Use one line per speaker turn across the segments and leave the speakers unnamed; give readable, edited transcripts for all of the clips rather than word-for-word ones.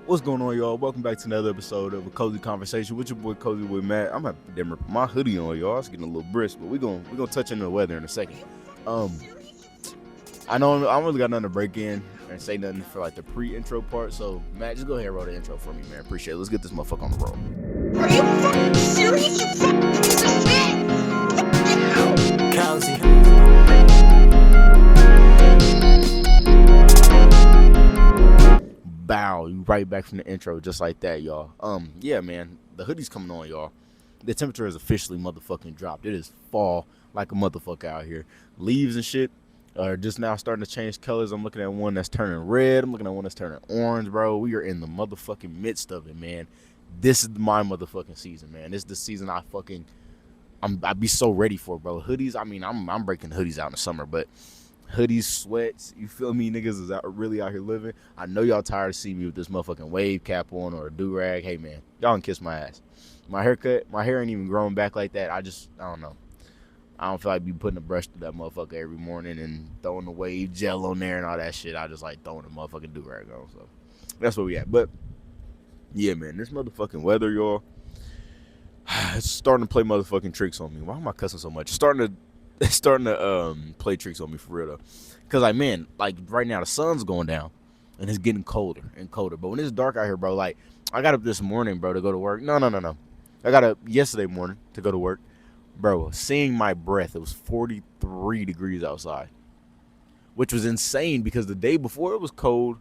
What's going on, y'all? Welcome back to another episode of a Cozy Conversation with your boy Cozy with Matt. I'm at Denver. My hoodie on, y'all. It's getting a little brisk, but we're gonna touch on the weather in a second. Um, I know I don't really got nothing to break in and say nothing for like the pre-intro part. So Matt, just go ahead and roll the intro for me, man. Appreciate it. Let's get this motherfucker on the roll.
Are you fucking serious? You fucking piece of shit!
Cozy.
Bow, you right back from the intro, just like that, y'all. Yeah, man, the hoodie's coming on, y'all. The temperature has officially motherfucking dropped. It is fall like a motherfucker out here. Leaves and shit are just now starting to change colors. I'm looking at one that's turning red. I'm looking at one that's turning orange, bro. We are in the motherfucking midst of it, man. This is my motherfucking season, man. This is the season I'd be so ready for, bro. Hoodies, I mean, I'm breaking hoodies out in the summer, but hoodies, sweats, you feel me? Niggas is really out here living. I know y'all tired of seeing me with this motherfucking wave cap on or a do-rag. Hey, man, y'all can kiss my ass. My hair ain't even growing back like that. I don't know. I don't feel like be putting a brush through that motherfucker every morning and throwing the wave gel on there and all that shit. I just like throwing a motherfucking do-rag on. So that's where we at. But yeah, man, this motherfucking weather, y'all, it's starting to play motherfucking tricks on me. Why am I cussing so much? It's starting to play tricks on me for real though. Cause like, man, like right now the sun's going down and it's getting colder and colder. But when it's dark out here, bro, like I got up this morning, bro, to go to work. No. I got up yesterday morning to go to work. Bro, seeing my breath, it was 43 degrees outside. Which was insane because the day before it was cold,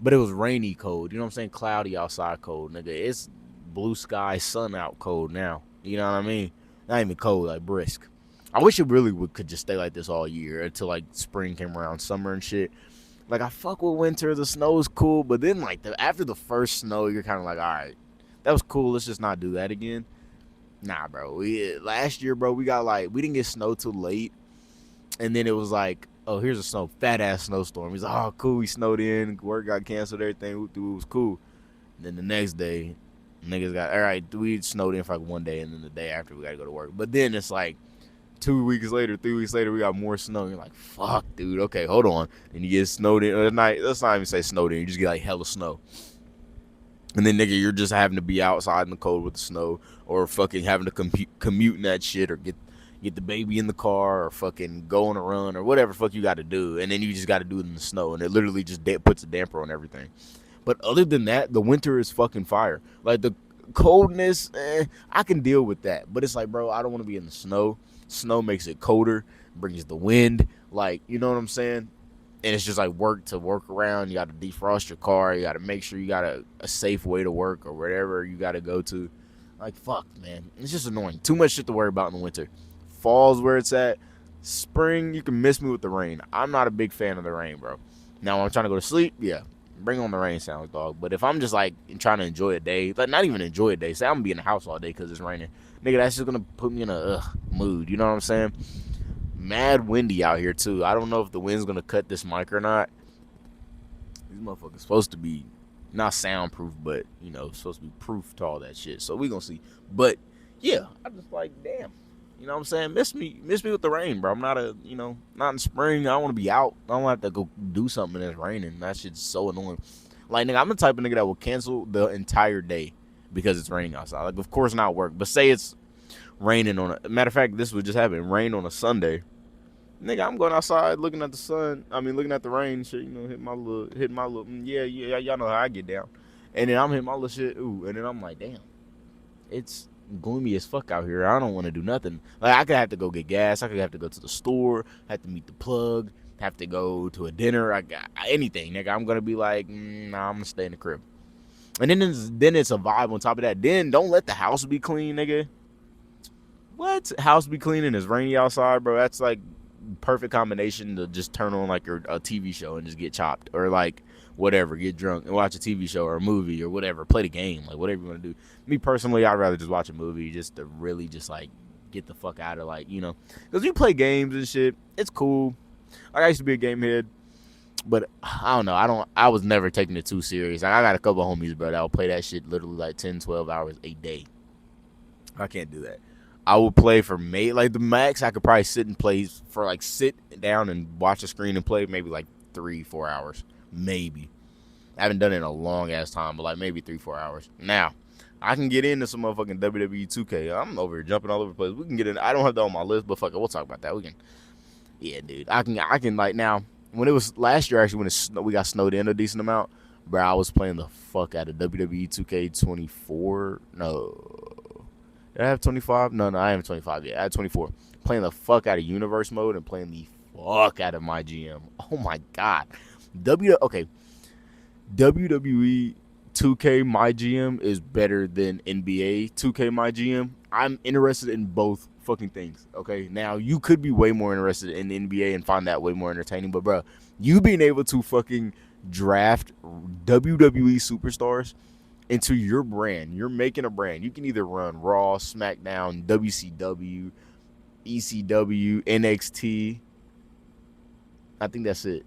but it was rainy cold. You know what I'm saying? Cloudy outside cold, nigga. It's blue sky, sun out cold now. You know what I mean? Not even cold, like brisk. I wish it really could just stay like this all year until like spring came around, summer and shit. Like I fuck with winter, the snow is cool, but then like after the first snow, you're kind of like, all right, that was cool. Let's just not do that again. Nah, bro. Last year, bro, we didn't get snow till late, and then it was like, oh, here's a fat ass snowstorm. He's like, oh, cool, we snowed in, work got canceled, everything, it was cool. And then the next day, niggas got all right. We snowed in for like one day, and then the day after we got to go to work. But then it's like 2 weeks later, 3 weeks later, we got more snow. You're like, fuck, dude. Okay, hold on. And you get snowed in. Let's not even say snowed in. You just get like hella snow. And then, nigga, you're just having to be outside in the cold with the snow, or fucking having to commute in that shit, or get the baby in the car, or fucking go on a run, or whatever fuck you got to do. And then you just got to do it in the snow, and it literally just puts a damper on everything. But other than that, the winter is fucking fire. Like the coldness, I can deal with that. But it's like, bro, I don't want to be in the snow. Snow makes it colder, brings the wind. Like, you know what I'm saying? And it's just like work around. You got to defrost your car. You got to make sure you got a safe way to work or wherever you got to go to. Like, fuck, man. It's just annoying. Too much shit to worry about in the winter. Fall's where it's at. Spring, you can miss me with the rain. I'm not a big fan of the rain, bro. Now, when I'm trying to go to sleep, yeah, bring on the rain sounds, dog. But if I'm just like trying to enjoy a day, like not even enjoy a day, say I'm gonna be in the house all day because it's raining, nigga, that's just gonna put me in a mood. You know what I'm saying? Mad windy out here too. I don't know if the wind's gonna cut this mic or not. These motherfuckers supposed to be not soundproof, but you know, supposed to be proof to all that shit. So we gonna see. But yeah, I just like, damn. You know what I'm saying? Miss me with the rain, bro. I'm not not in spring. I don't want to be out. I don't have to go do something and it's raining. That shit's so annoying. Like, nigga, I'm the type of nigga that will cancel the entire day because it's raining outside. Like, of course not work, but say it's raining on a matter of fact, this would just happen. Rain on a Sunday. Nigga, I'm going outside looking at the sun. I mean, looking at the rain and shit, you know, hitting my little, yeah, y'all know how I get down. And then I'm hitting my little shit, ooh, and then I'm like, damn, it's gloomy as fuck out here. I don't want to do nothing. Like, I could have to go get gas. I could have to go to the store, have to meet the plug, have to go to a dinner. I got anything, nigga. I'm gonna be like, nah, I'm gonna stay in the crib. And then it's a vibe on top of that. Then don't let the house be clean, nigga. What? House be clean and it's rainy outside, bro. That's like perfect combination to just turn on like a TV show and just get chopped, or like whatever, get drunk and watch a TV show or a movie or whatever, play the game, like whatever you want to do. Me personally, I'd rather just watch a movie just to really just like get the fuck out of, like, you know, because we play games and shit, it's cool. Like, I used to be a game head, but I don't know, I was never taking it too serious. Like, I got a couple of homies, bro, that will play that shit literally like 10-12 hours a day. I can't do that. I would play for like the max I could probably sit down and watch the screen and play maybe like 3-4 hours, maybe. I haven't done it in a long ass time, but like maybe 3-4 hours. Now, I can get into some motherfucking WWE 2K. I'm over here jumping all over the place. We can get in. I don't have that on my list, but fuck it, we'll talk about that. We can. Yeah, dude. I can like now. When it was last year, actually, when we got snowed in a decent amount, bro, I was playing the fuck out of WWE 2K24. No, did I have 25? No, I haven't 25 yet. I had 24. Playing the fuck out of Universe mode and playing the fuck out of my GM. Oh my god. Okay. WWE 2K My GM is better than NBA 2K My GM. I'm interested in both fucking things. Okay, now you could be way more interested in the NBA and find that way more entertaining, but bro, you being able to fucking draft WWE superstars into your brand, you're making a brand. You can either run Raw, SmackDown, WCW, ECW, NXT. I think that's it.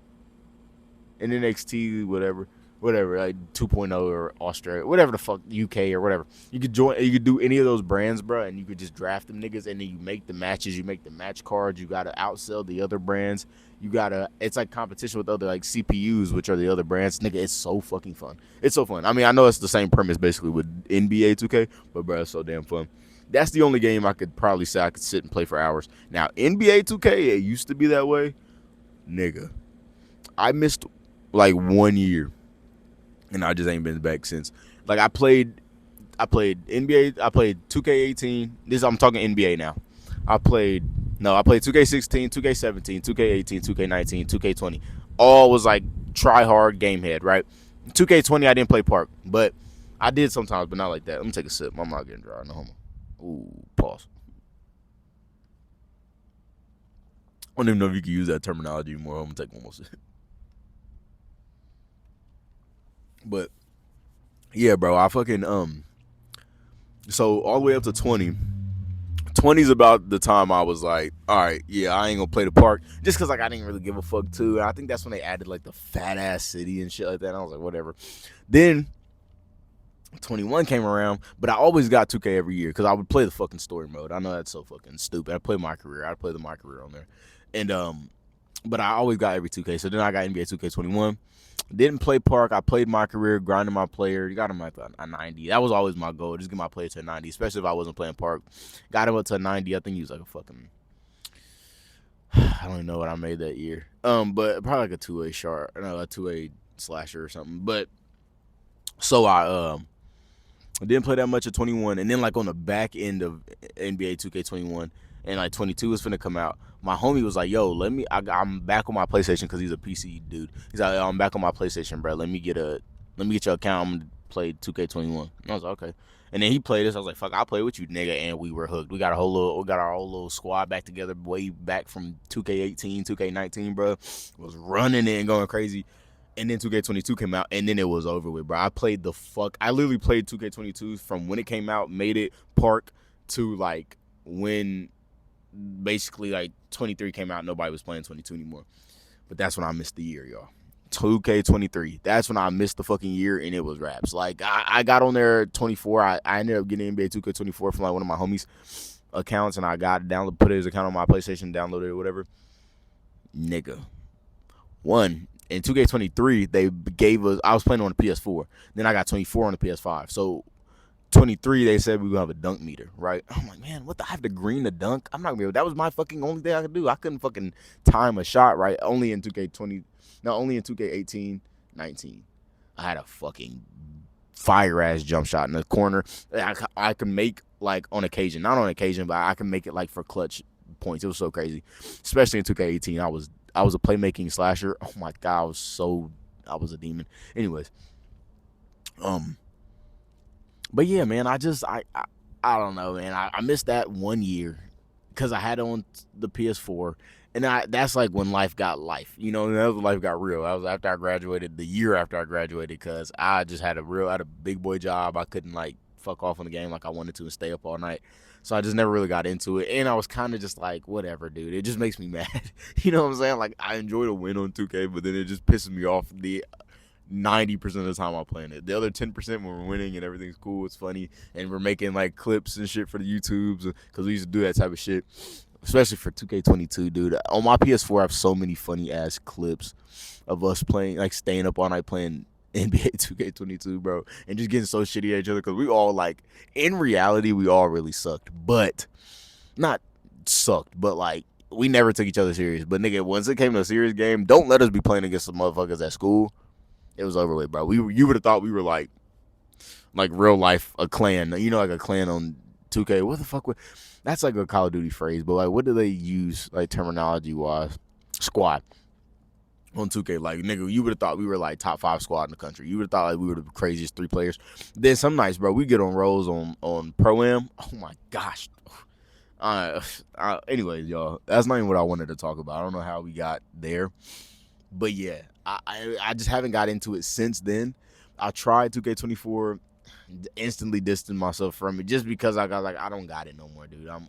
And NXT, whatever, like 2.0 or Australia, whatever the fuck, UK or whatever. You could join, you could do any of those brands, bro, and you could just draft them niggas, and then you make the matches, you make the match cards. You gotta outsell the other brands. It's like competition with other like CPUs, which are the other brands. Nigga, it's so fucking fun. It's so fun. I mean, I know it's the same premise basically with NBA 2K, but bro, it's so damn fun. That's the only game I could probably say I could sit and play for hours. Now, NBA 2K, it used to be that way, nigga. I missed like 1 year and I just ain't been back since. Like I played NBA, I played 2K18. This I'm talking NBA now. I played 2K16, 2K17, 2K18, 2K19, 2K20. All was like try hard game head, right? 2K20 I didn't play Park, but I did sometimes, but not like that. Let me take a sip. I'm not getting dry. No homo. Ooh, pause. I don't even know if you can use that terminology anymore. I'm gonna take one more sip. But yeah, bro, I fucking so all the way up to 20. 20 is about the time I was like, all right, yeah, I ain't gonna play the park just because like I didn't really give a fuck too. And I think that's when they added like the fat ass city and shit like that. And I was like, whatever. Then 21 came around, but I always got 2K every year because I would play the fucking story mode. I know that's so fucking stupid. I play my career. I play my career on there, and but I always got every 2K. So then I got NBA 2K21. Didn't play Park. I played my career, grinding my player. Got him at a 90. That was always my goal. Just get my player to a 90, especially if I wasn't playing Park. Got him up to a 90. I think he was like a fucking. I don't even know what I made that year. But probably like a 2A shark. No, a 2A slasher or something. But so I didn't play that much at 21, and then like on the back end of NBA 2K21 and like 22 was finna come out. My homie was like, "Yo, I'm back on my PlayStation because he's a PC dude. He's like, I'm back on my PlayStation, bro. Let me get your account. I'm gonna play 2K21." And I was like, "Okay." And then he played this. I was like, "Fuck, I'll play with you, nigga." And we were hooked. We got our whole little squad back together, way back from 2K18, 2K19, bro. Was running it and going crazy. And then 2K22 came out, and then it was over with, bro. I literally played 2K22 from when it came out, made it Park to like when basically like 23 came out. Nobody was playing 22 anymore. But that's when I missed the year, y'all. 2K23. That's when I missed the fucking year, and it was raps. Like I got on there at 24. I ended up getting NBA 2K24 from like one of my homies' accounts, and I got put his account on my PlayStation, downloaded it or whatever. Nigga. One. In 2K23, they gave us. I was playing on the PS4. Then I got 24 on the PS5. So 23, they said we were gonna have a dunk meter, right? I'm like, man, what the? I have to green the dunk. I'm not gonna be able. That was my fucking only thing I could do. I couldn't fucking time a shot right. Only in 2K20. No, only in 2K18, 19. I had a fucking fire ass jump shot in the corner. I can make like on occasion, not on occasion, but I can make it like for clutch points. It was so crazy, especially in 2K18. I was a playmaking slasher. Oh my god, I was a demon. Anyways, but yeah, man, I don't know, man. I missed that 1 year because I had it on the PS4, and that's like when life got life. You know, that was when life got real. That was after I graduated, the year after I graduated, because I just had a big boy job. I couldn't like fuck off on the game like I wanted to and stay up all night. So I just never really got into it. And I was kind of just like, whatever, dude. It just makes me mad. You know what I'm saying? Like, I enjoy the win on 2K, but then it just pisses me off the 90% of the time I'm playing it. The other 10% when we're winning and everything's cool, it's funny, and we're making like clips and shit for the YouTubes because we used to do that type of shit. Especially for 2K22, dude. On my PS4, I have so many funny ass clips of us playing, like staying up all night playing NBA 2K22, bro, and just getting so shitty at each other because we all like, in reality, we all really sucked, but not sucked, but like we never took each other serious. But nigga, once it came to a serious game, don't let us be playing against some motherfuckers at school. It was over with, bro. You would have thought we were like real life a clan, you know, like a clan on 2K. What the fuck? That's like a Call of Duty phrase, but like, what do they use like terminology wise? Squad on 2K. Like, nigga, you would have thought we were like top 5 squad in the country. You would have thought like we were the craziest 3 players. Then some nights, bro, we get on rolls on Pro Am. Oh my gosh. Anyways, y'all, that's not even what I wanted to talk about. I don't know how we got there, but yeah, I just haven't got into it since then. I tried 2K24, instantly distanced myself from it just because I got like, I don't got it no more, dude. I'm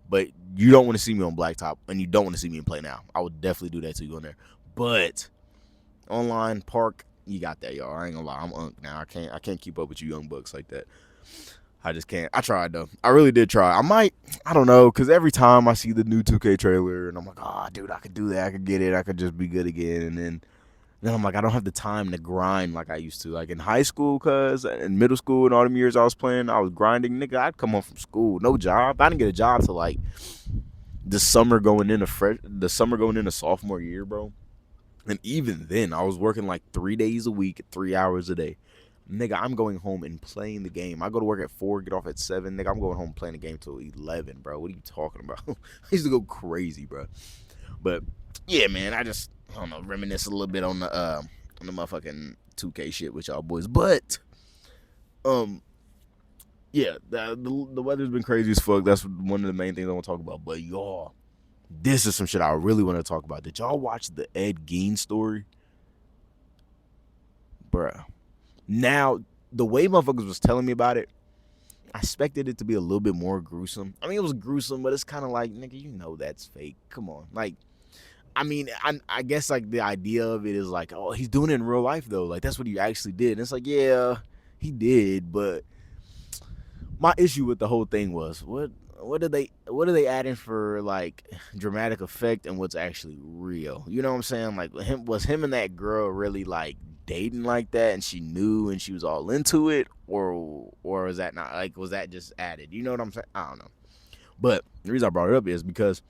but you don't want to see me on Blacktop, and you don't want to see me in Play Now. I would definitely do that to you on there. But online park, you got that, y'all. I ain't gonna lie, I'm now. I can't keep up with you young bucks like that. I just can't. I tried though. I really did try. I don't know, because every time I see the new 2K trailer and I'm like, oh, dude, I could do that. I could get it. I could just be good again. And then I'm like, I don't have the time to grind like I used to. Like in high school, cuz in middle school and all them years I was playing, I was grinding. Nigga, I'd come home from school, no job. I didn't get a job till like the summer going into sophomore year, bro. And even then, I was working like 3 days a week, 3 hours a day. Nigga, I'm going home and playing the game. I go to work at 4, get off at 7. Nigga, I'm going home playing the game till 11, bro. What are you talking about? I used to go crazy, bro. But yeah, man, I don't know, reminisce a little bit on the motherfucking 2K shit with y'all boys. But yeah, the weather's been crazy as fuck. That's one of the main things I want to talk about. But y'all, this is some shit I really want to talk about. Did y'all watch the Ed Gein story? Bruh. Now, the way motherfuckers was telling me about it, I expected it to be a little bit more gruesome. I mean, it was gruesome, but it's kind of like, nigga, you know that's fake. Come on. Like, I mean, I guess, like, the idea of it is like, oh, he's doing it in real life, though. Like, that's what he actually did. And it's like, yeah, he did, but my issue with the whole thing was, what are they adding for, like, dramatic effect and what's actually real? You know what I'm saying? Like, was him and that girl really, like, dating like that, and she knew and she was all into it, or was that not, like, was that just added? You know what I'm saying? I don't know. But the reason I brought it up is because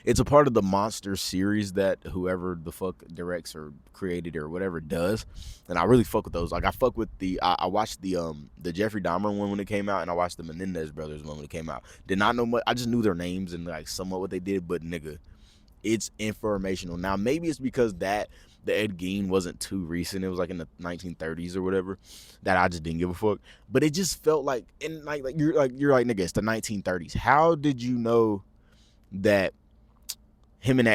it's a part of the Monster series that whoever the fuck directs or created or whatever does, and I really fuck with those. Like, I fuck with I watched the Jeffrey Dahmer one when it came out, and I watched the Menendez brothers one when it came out. Did not know much. I just knew their names and like somewhat what they did, but nigga, it's informational. Now maybe it's because the Ed Gein wasn't too recent. It was like in the 1930s or whatever, that I just didn't give a fuck. But it just felt like, and like you're like nigga, it's the 1930s. How did you know that him and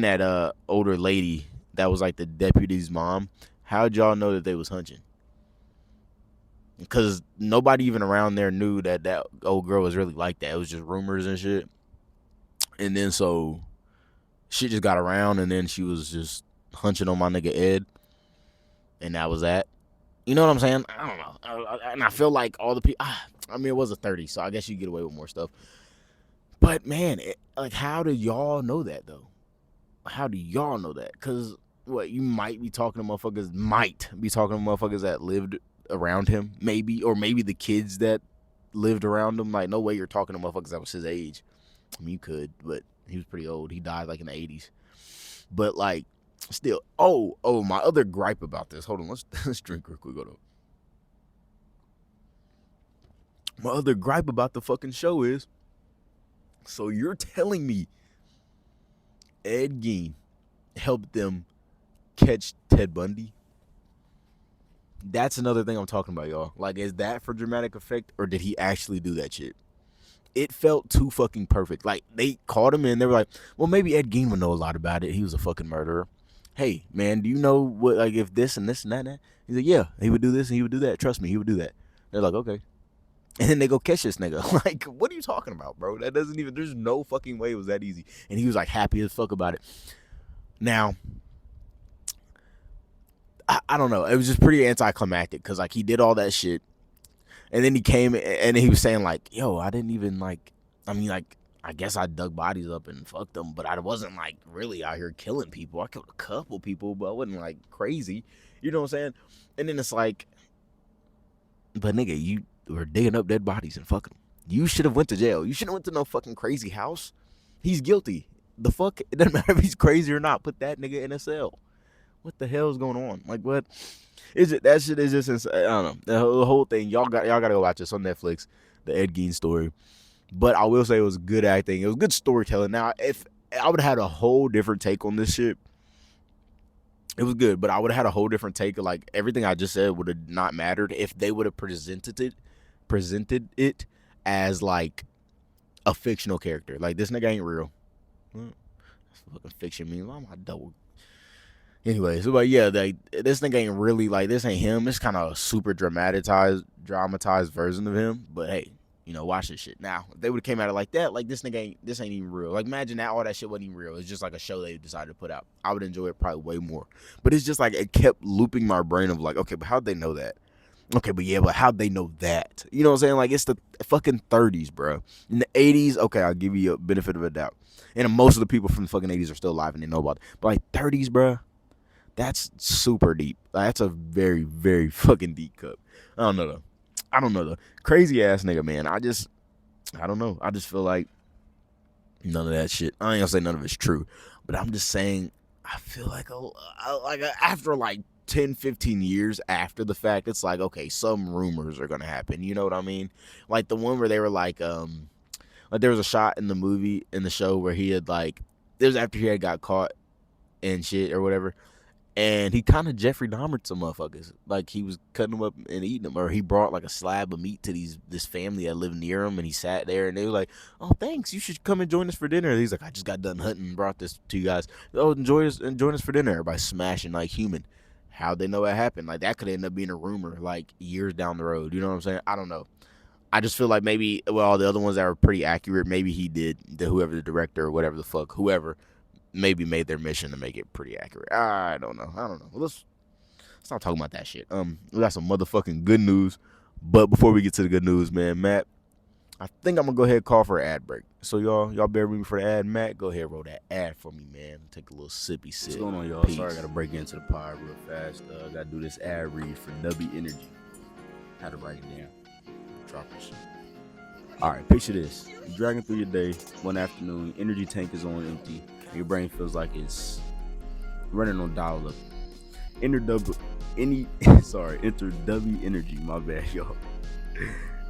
that older lady that was like the deputy's mom? How'd y'all know that they was hunching? Because nobody even around there knew that old girl was really like that. It was just rumors and shit. And then so shit just got around, and then she was just hunching on my nigga Ed, and that was that. You know what I'm saying? I don't know. And I feel like all the people, I mean, it was a 30, so I guess you get away with more stuff. But man, like, how do y'all know that though? How do y'all know that? Because what, you might be talking to motherfuckers that lived around him, maybe, or maybe the kids that lived around him. Like, no way you're talking to motherfuckers that was his age. I mean, you could, but he was pretty old. He died like in the 80s. But like, still, oh, my other gripe about this. Hold on, let's drink real quick. Hold on. My other gripe about the fucking show is, so you're telling me Ed Gein helped them catch Ted Bundy? That's another thing I'm talking about, y'all. Like, is that for dramatic effect, or did he actually do that shit? It felt too fucking perfect. Like, they called him in. They were like, well, maybe Ed Gein would know a lot about it. He was a fucking murderer. Hey, man, do you know what, like, if this and this and that and that? He's like, yeah, he would do this and he would do that. Trust me, he would do that. They're like, okay. And then they go catch this nigga. Like, what are you talking about, bro? That doesn't even, there's no fucking way it was that easy. And he was like happy as fuck about it. Now, I don't know. It was just pretty anticlimactic because, like, he did all that shit. And then he came and he was saying, like, yo, I didn't even, like, I mean, like, I guess I dug bodies up and fucked them, but I wasn't, like, really out here killing people. I killed a couple people, but I wasn't, like, crazy. You know what I'm saying? And then it's like, but nigga, you were digging up dead bodies and fucking them. You should have went to jail. You shouldn't went to no fucking crazy house. He's guilty. The fuck? It doesn't matter if he's crazy or not. Put that nigga in a cell. What the hell is going on? Like, what is it? That shit is just insane. I don't know. The whole thing. Y'all gotta go watch this on Netflix. The Ed Gein story. But I will say it was good acting. It was good storytelling. Now, if I would have had a whole different take on this shit, it was good. But I would have had a whole different take. Like everything I just said would have not mattered if they would have presented it as like a fictional character. Like this nigga ain't real. That's fucking fiction means I'm my double. Anyway, so but yeah, this nigga ain't really like this ain't him. It's kind of a super dramatized version of him. But hey, watch this shit. Now, if they would have came at it like that, like this ain't even real. Like imagine that all that shit wasn't even real. It's just like a show they decided to put out. I would enjoy it probably way more. But it's just like it kept looping my brain of like, okay, but how'd they know that? Okay, but how'd they know that? You know what I'm saying? Like it's the fucking 30s, bro. In the 80s, okay, I'll give you a benefit of a doubt. And most of the people from the fucking 80s are still alive and they know about it. But like 30s, bro. That's super deep. That's a very, very fucking deep cup. I don't know though. Crazy ass nigga, man. I don't know. I just feel like none of that shit. I ain't gonna say none of it's true, but I'm just saying I feel like after like 10, 15 years after the fact, it's like okay, some rumors are gonna happen. You know what I mean? Like the one where they were like there was a shot in the show where he had like it was after he had got caught and shit or whatever. And he kind of Jeffrey Dahmered some motherfuckers. Like he was cutting them up and eating them, or he brought like a slab of meat to this family that lived near him, and he sat there, and they were like, "Oh, thanks, you should come and join us for dinner." And he's like, "I just got done hunting, and brought this to you guys. Oh, join us for dinner." Everybody smashing like human. How'd they know that happened? Like that could end up being a rumor, like years down the road. You know what I'm saying? I don't know. I just feel like maybe the other ones that were pretty accurate, maybe he did whoever the director or whatever the fuck whoever maybe made their mission to make it pretty accurate. I don't know. Well, let's not talking about that shit. We got some motherfucking good news. But before we get to the good news, man, Matt, I think I'm gonna go ahead and call for an ad break. So y'all bear with me for the ad. Matt, go ahead and roll that ad for me, man. Take a little sippy sip.
What's going on, y'all?
Peace.
Sorry, I gotta break into the pod real fast. I gotta do this ad read for W Energy. Had to write it down. Drop this shit. Alright, picture this. You're dragging through your day, one afternoon, energy tank is on empty, and your brain feels like it's running on dial-up. Enter W Energy, my bad, y'all.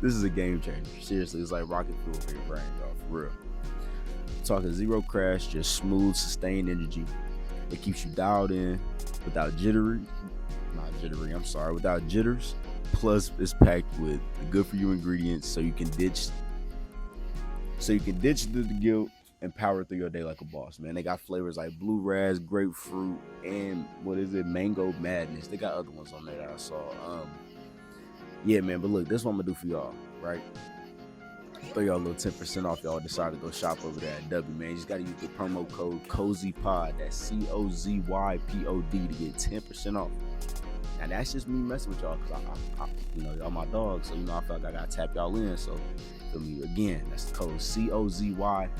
This is a game changer. Seriously, it's like rocket fuel for your brain, y'all, for real. Talking zero crash, just smooth, sustained energy. It keeps you dialed in without jitters. Plus, it's packed with good for you ingredients, so you can ditch the guilt and power through your day like a boss, man. They got flavors like blue raz, grapefruit, and mango madness. They got other ones on there that I saw. Yeah, man. But look, this is what I'm gonna do for y'all, right? Throw y'all a little 10% off. Y'all decide to go shop over there at W, man. You just gotta use the promo code COZYPOD. That's COZYPOD to get 10% off. Now that's just me messing with y'all, cause I y'all my dogs, so I feel like I gotta tap y'all in. So feel me again. That's the code COZYPOD.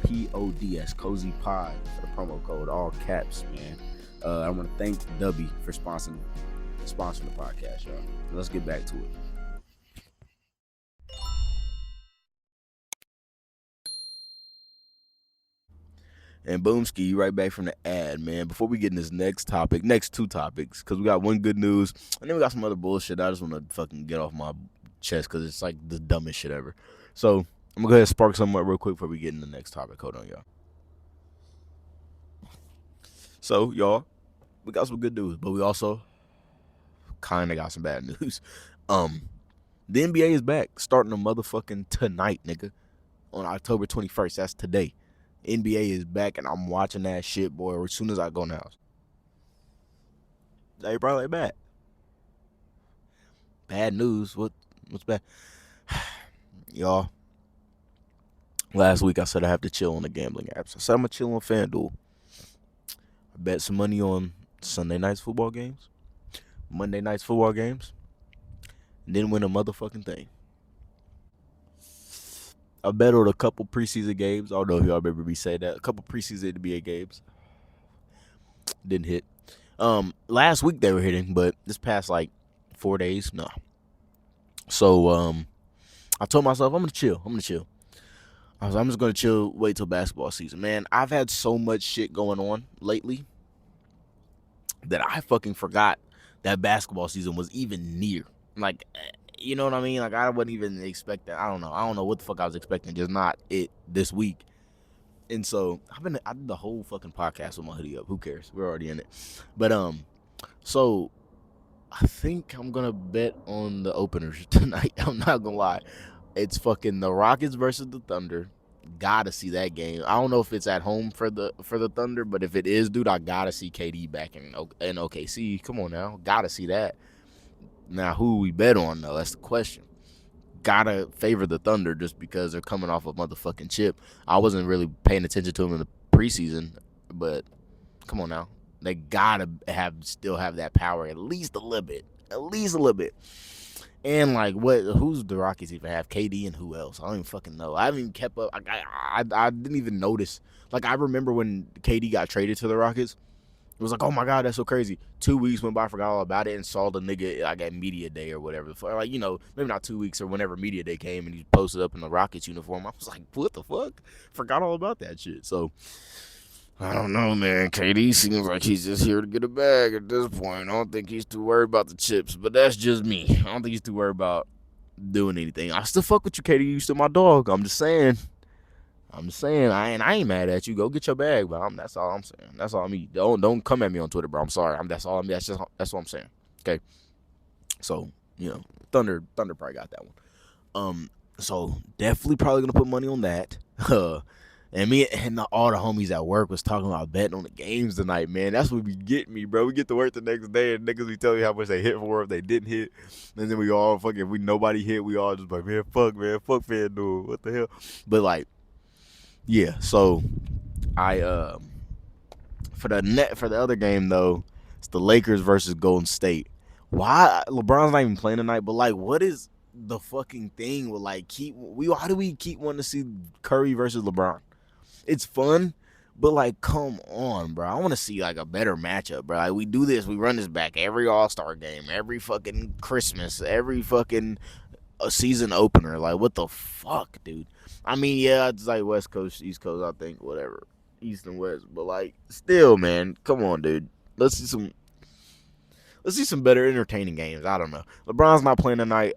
That's Cozy Pod for the promo code, all caps, man. I want to thank W for sponsoring the podcast, y'all. Let's get back to it.
And boomski, right back from the ad, man. Before we get in this next two topics, because we got one good news, and then we got some other bullshit I just want to fucking get off my chest, because it's like the dumbest shit ever. So, I'm going to go ahead and spark something up real quick before we get in the next topic. Hold on, y'all. So, y'all, we got some good news, but we also kind of got some bad news. The NBA is back, starting a motherfucking tonight, nigga, on October 21st. That's today. NBA is back, and I'm watching that shit, boy, as soon as I go in the house. They probably bad. Bad news. What's bad? Y'all, last week I said I have to chill on the gambling apps. I said I'm going to chill on FanDuel. I bet some money on Sunday night's football games, Monday night's football games, and didn't win a motherfucking thing. I bet on a couple preseason games. I don't know if y'all remember me saying that. A couple preseason NBA games. Didn't hit. Last week they were hitting, but this past like 4 days, no. So I told myself I'm gonna chill. I'm gonna chill. I was I'm just gonna chill, wait till basketball season. Man, I've had so much shit going on lately that I fucking forgot that basketball season was even near. Like, you know what I mean? Like, I wasn't even expecting. I don't know. I don't know what the fuck I was expecting. Just not it this week. And so I did the whole fucking podcast with my hoodie up. Who cares? We're already in it. But so I think I'm gonna bet on the openers tonight. I'm not gonna lie. It's fucking the Rockets versus the Thunder. Gotta see that game. I don't know if it's at home for the Thunder, but if it is, dude, I gotta see KD back in OKC. Come on now, gotta see that. Now, who we bet on though? That's the question. Gotta favor the Thunder just because they're coming off a motherfucking chip. I wasn't really paying attention to them in the preseason, but come on now, they gotta still have that power at least a little bit, at least a little bit. And like, what? Who's the Rockets even have? KD and who else? I don't even fucking know. I haven't even kept up. I didn't even notice. Like, I remember when KD got traded to the Rockets. It was like, oh my god, that's so crazy. 2 weeks went by, I forgot all about it, and saw the nigga like at media day or whatever. Like, you know, maybe not 2 weeks or whenever media day came, and he posted up in the Rockets uniform. I was like, what the fuck? Forgot all about that shit. So I don't know, man. KD seems like he's just here to get a bag at this point. I don't think he's too worried about the chips, but that's just me. I don't think he's too worried about doing anything. I still fuck with you, KD. You still my dog. I'm just saying. I ain't mad at you. Go get your bag, bro. That's all I'm saying. That's all I mean. Don't come at me on Twitter, bro. I'm sorry. That's all I mean. That's what I'm saying. Okay. So, you know, Thunder probably got that one. So definitely probably gonna put money on that. And me and all the homies at work was talking about betting on the games tonight, man. That's what be getting me, bro. We get to work the next day and niggas be telling me how much they hit for if they didn't hit. And then we all fucking, if we nobody hit, we all just like, man, fuck FanDuel. What the hell? But like, yeah, so I for the other game though, it's the Lakers versus Golden State. Why LeBron's not even playing tonight, but like, what is the fucking thing with like why do we keep wanting to see Curry versus LeBron? It's fun, but like, come on, bro. I want to see like a better matchup, bro. Like, we do this, we run this back every All-Star game, every fucking Christmas, every fucking season opener. Like, what the fuck, dude? I mean, yeah, it's like West Coast, East Coast, I think, whatever, East and West, but like, still, man, come on, dude. Let's see some better entertaining games. I don't know. LeBron's not playing tonight.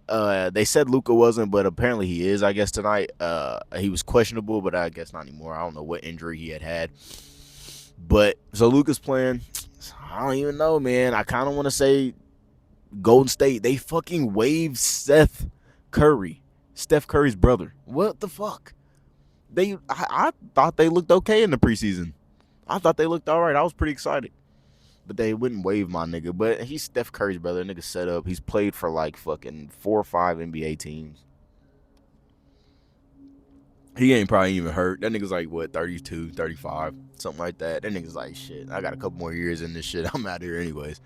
They said Luka wasn't, but apparently he is, I guess, tonight. He was questionable, but I guess not anymore. I don't know what injury he had. But so Luka's playing. I don't even know, man. I kind of want to say Golden State. They fucking waived Steph Curry's brother. What the fuck? I thought they looked okay in the preseason. I thought they looked all right. I was pretty excited. But they wouldn't waive my nigga. But he's Steph Curry's brother. Nigga set up. He's played for like fucking 4 or 5 NBA teams. He ain't probably even hurt. That nigga's like, what, 32, 35, something like that. That nigga's like, shit, I got a couple more years in this shit. I'm out here anyways.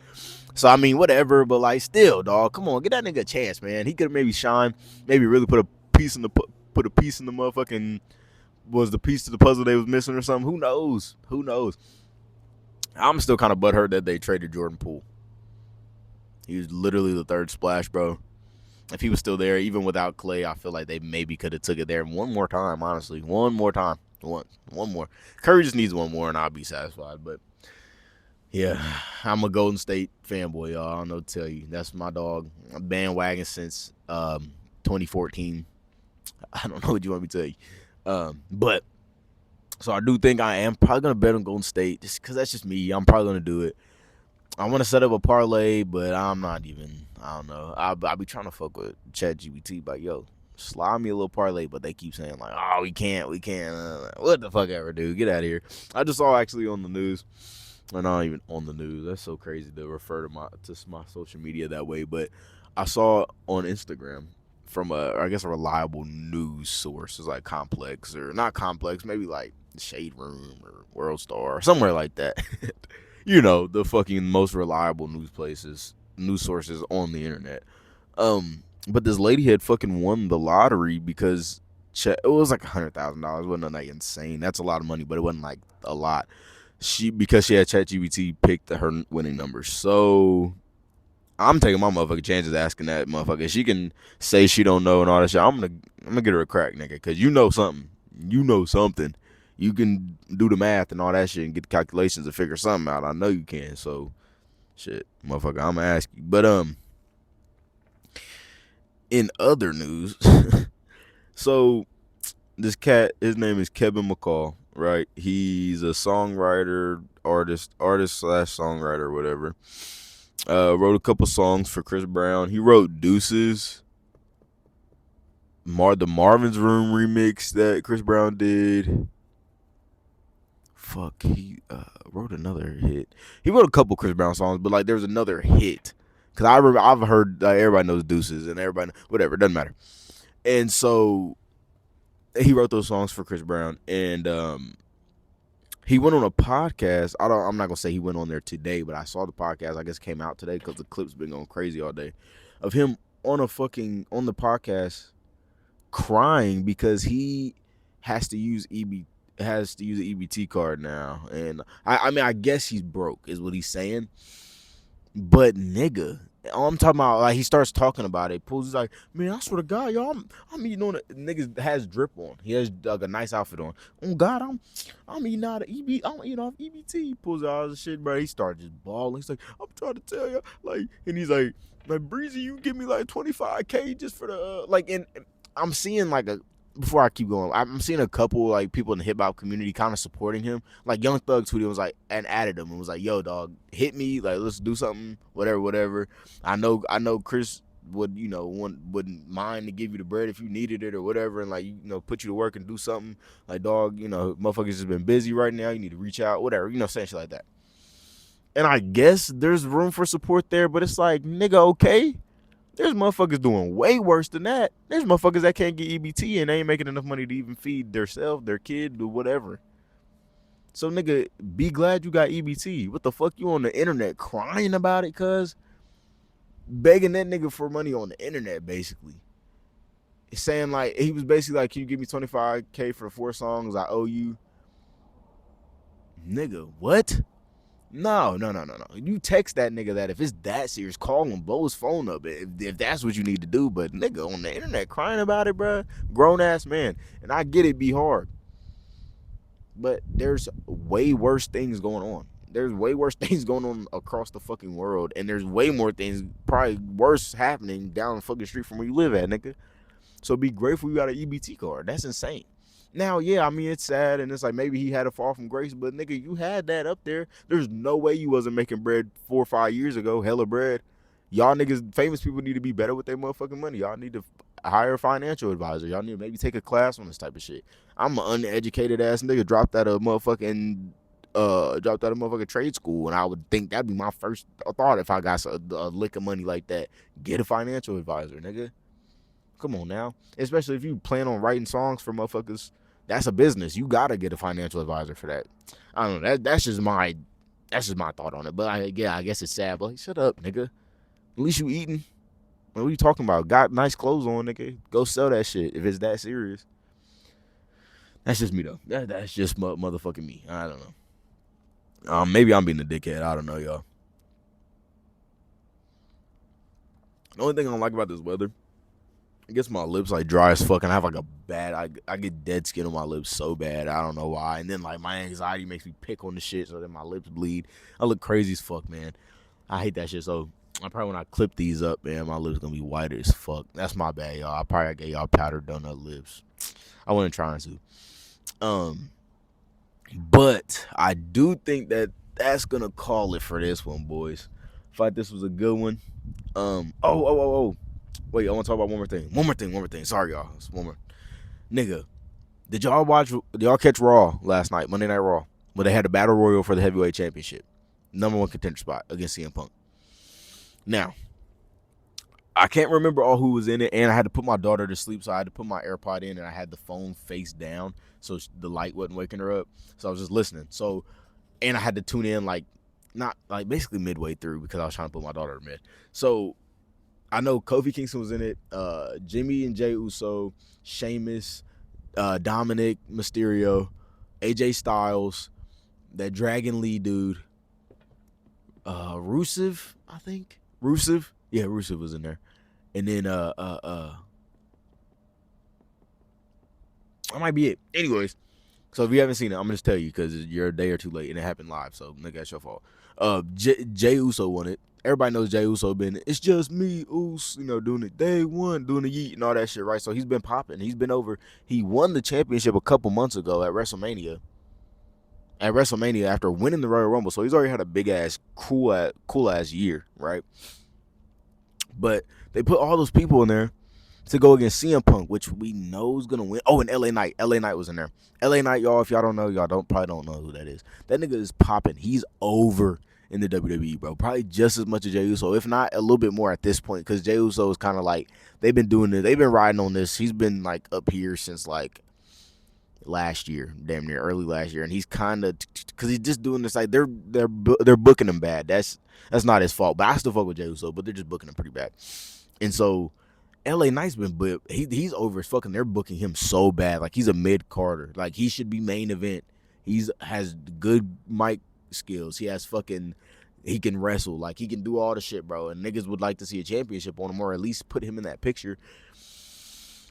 So, I mean, whatever. But, like, still, dog, come on. Get that nigga a chance, man. He could have maybe shined. Maybe really put a piece in the motherfucking, was the piece to the puzzle they was missing or something. Who knows? I'm still kind of butthurt that they traded Jordan Poole. He was literally the third splash, bro. If he was still there, even without Clay, I feel like they maybe could have took it there one more time, honestly. One more time. One more. Curry just needs one more, and I'll be satisfied. But, yeah, I'm a Golden State fanboy, y'all. I don't know what to tell you. That's my dog. I'm bandwagon since 2014. I don't know what you want me to tell you. But so I do think I am probably going to bet on Golden State just because that's just me. I'm probably going to do it. I want to set up a parlay, but I'm not even, I don't know. I'll be trying to fuck with ChatGPT, like, yo, slide me a little parlay, but they keep saying, like, oh, we can't. What the fuck ever, dude? Get out of here. I just saw actually on the news, or not even on the news. That's so crazy to refer to my social media that way, but I saw on Instagram from I guess a reliable news source. It's like Complex, or not Complex, maybe like Shade Room or World Star or somewhere like that. You know, the fucking most reliable news sources on the internet. But this lady had fucking won the lottery because it was like $100,000. It wasn't like insane. That's a lot of money, but it wasn't like a lot. because she had ChatGPT picked her winning numbers. So I'm taking my motherfucking chances asking that motherfucker. She can say she don't know and all that shit. I'm gonna get her a crack, nigga, cause you know something. You know something. You can do the math and all that shit and get the calculations and figure something out. I know you can. So shit, motherfucker, I'm gonna ask you. But in other news, so this cat, his name is Kevin McCall, right? He's a songwriter, artist slash songwriter, whatever. Wrote a couple songs for Chris Brown. He wrote Deuces, the Marvin's Room remix that Chris Brown did. Fuck, he wrote another hit. He wrote a couple Chris Brown songs, but like there was another hit. Cause I remember I've heard everybody knows Deuces and everybody whatever, it doesn't matter. And so he wrote those songs for Chris Brown, and he went on a podcast. I'm not gonna say he went on there today, but I saw the podcast. I guess it came out today because the clip's been going crazy all day, of him on the podcast crying because he has to use an EBT card now, and I mean I guess he's broke is what he's saying, but nigga. I'm talking about like he starts talking about it. Pools is like, man, I swear to God, y'all, I'm eating on it. Niggas has drip on. He has like a nice outfit on. Oh God, I'm eating out of I'm eating off EBT. Pulls out all the shit, bro. He started just bawling. He's like, I'm trying to tell you, like, and he's like Breezy, you give me like 25K just for the like. And I'm seeing like before I keep going, I'm seeing a couple like people in the hip hop community kind of supporting him. Like Young Thug tweeted was like and added him and was like, "Yo, dog, hit me, like let's do something, whatever." I know Chris wouldn't mind to give you the bread if you needed it or whatever, and like put you to work and do something. Like dog, motherfuckers just been busy right now. You need to reach out, whatever, saying shit like that. And I guess there's room for support there, but it's like nigga, okay. There's motherfuckers doing way worse than that. There's motherfuckers that can't get EBT and they ain't making enough money to even feed theirself, their kid, or whatever. So nigga, be glad you got EBT. What the fuck you on the internet crying about it, cuz? Begging that nigga for money on the internet, basically. Saying like, he was basically like, can you give me 25K for the 4 songs I owe you? Nigga, what? No. You text that nigga that if it's that serious, call him, blow his phone up if that's what you need to do. But nigga on the internet crying about it, bro, grown ass man. And I get it be hard, but there's way worse things going on. There's way worse things going on across the fucking world, and there's way more things probably worse happening down the fucking street from where you live at, nigga. So be grateful you got an EBT card. That's insane. Now, yeah, I mean, it's sad, and it's like maybe he had a fall from grace, but nigga, you had that up there. There's no way you wasn't making bread 4 or 5 years ago, hella bread. Y'all niggas, famous people need to be better with their motherfucking money. Y'all need to hire a financial advisor. Y'all need to maybe take a class on this type of shit. I'm an uneducated ass nigga, dropped out of motherfucking trade school, and I would think that'd be my first thought if I got a lick of money like that. Get a financial advisor, nigga. Come on now. Especially if you plan on writing songs for motherfuckers. That's a business. You gotta get a financial advisor for that. I don't know. That's just my thought on it. But I guess it's sad. But like, shut up, nigga. At least you eating. What are you talking about? Got nice clothes on, nigga. Go sell that shit if it's that serious. That's just me though. That's just motherfucking me. I don't know. Maybe I'm being a dickhead. I don't know, y'all. The only thing I don't like about this weather, it gets my lips like dry as fuck, and I have like a bad, I get dead skin on my lips so bad. I don't know why. And then like my anxiety makes me pick on the shit, so then my lips bleed. I look crazy as fuck, man. I hate that shit. So I probably when I clip these up, man, my lips gonna be whiter as fuck. That's my bad, y'all. I probably gave y'all powdered donut lips. I wasn't trying to. But I do think that that's gonna call it for this one, boys. I thought this was a good one. Oh. Wait, I want to talk about one more thing. Sorry, y'all. It's one more. Nigga, did y'all catch Raw last night, Monday Night Raw, where they had a battle royal for the heavyweight championship, #1 contender spot against CM Punk? Now, I can't remember all who was in it, and I had to put my daughter to sleep, so I had to put my AirPod in, and I had the phone face down, so the light wasn't waking her up. So I was just listening. So, and I had to tune in not basically midway through because I was trying to put my daughter to bed. So I know Kofi Kingston was in it, Jimmy and Jey Uso, Sheamus, Dominic Mysterio, AJ Styles, that Dragon Lee dude, Rusev, I think. Rusev? Yeah, Rusev was in there. And then that might be it. Anyways, so if you haven't seen it, I'm gonna just tell you because you're a day or two late and it happened live, so nigga, that's your fault. Jay Uso won it. Everybody knows Jay Uso been, it's just me, Uso, doing it day one, doing the yeet and all that shit, right? So he's been popping. He's been over. He won the championship a couple months ago at WrestleMania. After winning the Royal Rumble. So he's already had a big ass, cool ass year, right? But they put all those people in there to go against CM Punk, which we know is gonna win. Oh, and LA Knight. LA Knight was in there. LA Knight, y'all, if y'all don't know, probably don't know who that is. That nigga is popping. He's over in the WWE, bro. Probably just as much as Jey Uso, if not a little bit more at this point, because Jey Uso is kind of like, they've been doing this. They've been riding on this. He's been like up here since like last year, damn near early last year, and he's kind of, because he's just doing this like they're booking him bad. That's not his fault, but I still fuck with Jey Uso, but they're just booking him pretty bad. And so LA Knight's been, he's over as fucking. They're booking him so bad, like he's a mid-carder, like he should be main event. Has good mic skills. He can wrestle, like he can do all the shit, bro. And niggas would like to see a championship on him, or at least put him in that picture.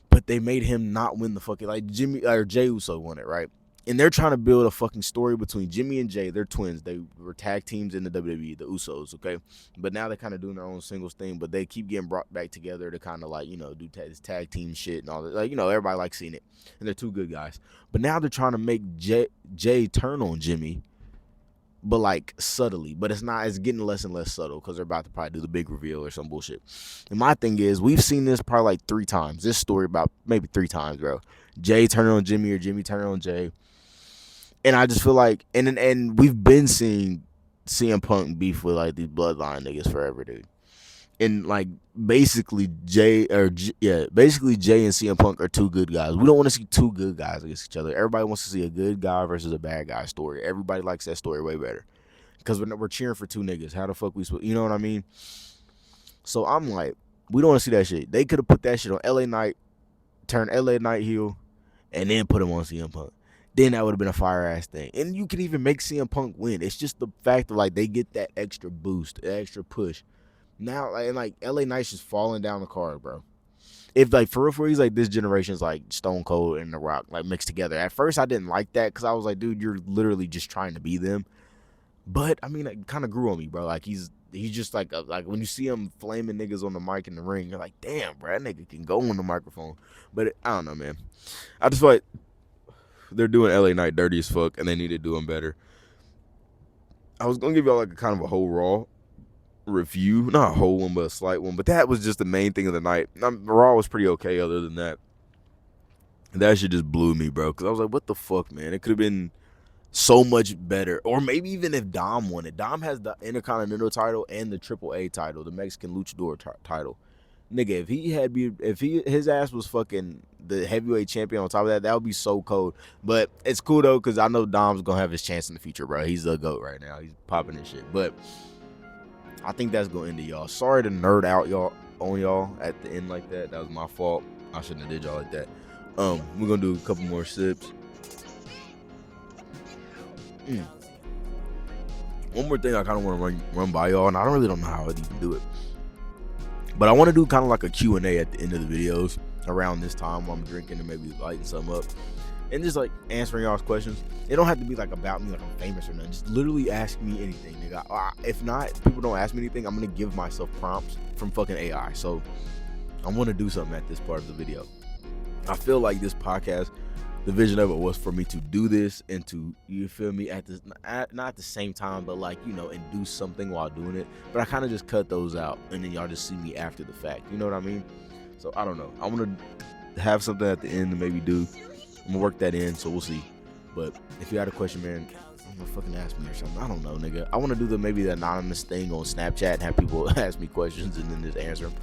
But they made him not win the fucking, like Jey Uso won it, right? And they're trying to build a fucking story between Jimmy and Jay. They're twins. They were tag teams in the WWE, the Usos, okay? But now they're kind of doing their own singles thing, but they keep getting brought back together to kind of like, do this tag team shit and all that. Like, everybody likes seeing it. And they're two good guys. But now they're trying to make Jay turn on Jimmy, but like subtly. But it's getting less and less subtle because they're about to probably do the big reveal or some bullshit. And my thing is, we've seen this probably like 3 times. This story about maybe 3 times, bro. Jay turning on Jimmy or Jimmy turning on Jay. And I just feel like, and we've been seeing CM Punk beef with like these bloodline niggas forever, dude. And like basically Jay and CM Punk are 2 good guys. We don't want to see 2 good guys against each other. Everybody wants to see a good guy versus a bad guy story. Everybody likes that story way better because we're cheering for 2 niggas. How the fuck we supposed? You know what I mean? So I'm like, we don't want to see that shit. They could have put that shit on LA Knight, turn LA Knight heel, and then put him on CM Punk. Then that would have been a fire ass thing. And you can even make CM Punk win. It's just the fact of like they get that extra boost, that extra push. Now, like LA Knight's just falling down the card, bro. If like for real, he's like this generation's like Stone Cold and The Rock like mixed together. At first, I didn't like that because I was like, dude, you're literally just trying to be them. But I mean, it kind of grew on me, bro. Like he's just like when you see him flaming niggas on the mic in the ring, you're like, damn, bro, that nigga can go on the microphone. But I don't know, man. I just feel like they're doing LA Knight dirty as fuck, and they need to do him better. I was gonna give y'all like a kind of a whole Raw review, not a whole one, but a slight one. But that was just the main thing of the night. Raw was pretty okay, other than that. That shit just blew me, bro. Because I was like, what the fuck, man? It could have been so much better. Or maybe even if Dom won it. Dom has the Intercontinental title and the AAA title, the Mexican Luchador title. Nigga, if his ass was fucking the heavyweight champion on top of that would be so cold. But it's cool though, because I know Dom's gonna have his chance in the future, bro. He's the GOAT right now. He's popping his shit. But I think that's gonna end it, y'all. Sorry to nerd out y'all at the end like that. That was my fault. I shouldn't have did y'all like that. We're gonna do a couple more sips. One more thing I kind of want to run by y'all, and I don't know how I'd even do it. But I want to do kind of like a Q&A at the end of the videos around this time while I'm drinking and maybe lighting something up. And just like answering y'all's questions. It don't have to be like about me, like I'm famous or nothing. Just literally ask me anything, nigga. If not, if people don't ask me anything, I'm going to give myself prompts from fucking AI. So I want to do something at this part of the video. I feel like this podcast, the vision of it was for me to do this and to, you feel me, not at the same time, but like, and do something while doing it. But I kind of just cut those out and then y'all just see me after the fact. You know what I mean? So I don't know. I want to have something at the end to maybe do. I'm going to work that in, so we'll see. But if you had a question, man, I'm going to fucking ask me or something. I don't know, nigga. I want to do maybe the anonymous thing on Snapchat and have people ask me questions and then just answer them.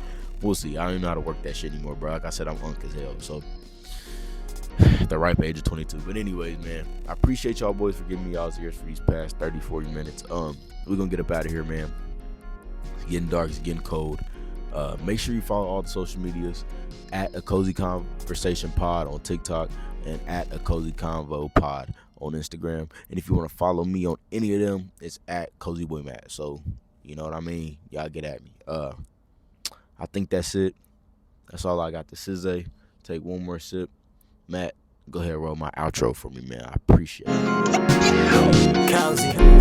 We'll see. I don't even know how to work that shit anymore, bro. Like I said, I'm unk as hell, so at the ripe age of 22. But anyways, man, I appreciate y'all boys for giving me y'all's ears for these past 30-40 minutes. We're gonna get up out of here, man. It's getting dark, it's getting cold. Make sure you follow all the social medias at A Cozy Conversation Pod on TikTok and at A Cozy Convo Pod on Instagram. And if you want to follow me on any of them, it's at Cozy Boy Matt. So you know what I mean? Y'all get at me. I think that's it. That's all I got to say. Take one more sip. Matt, go ahead and roll my outro for me, man. I appreciate it.
Cozy.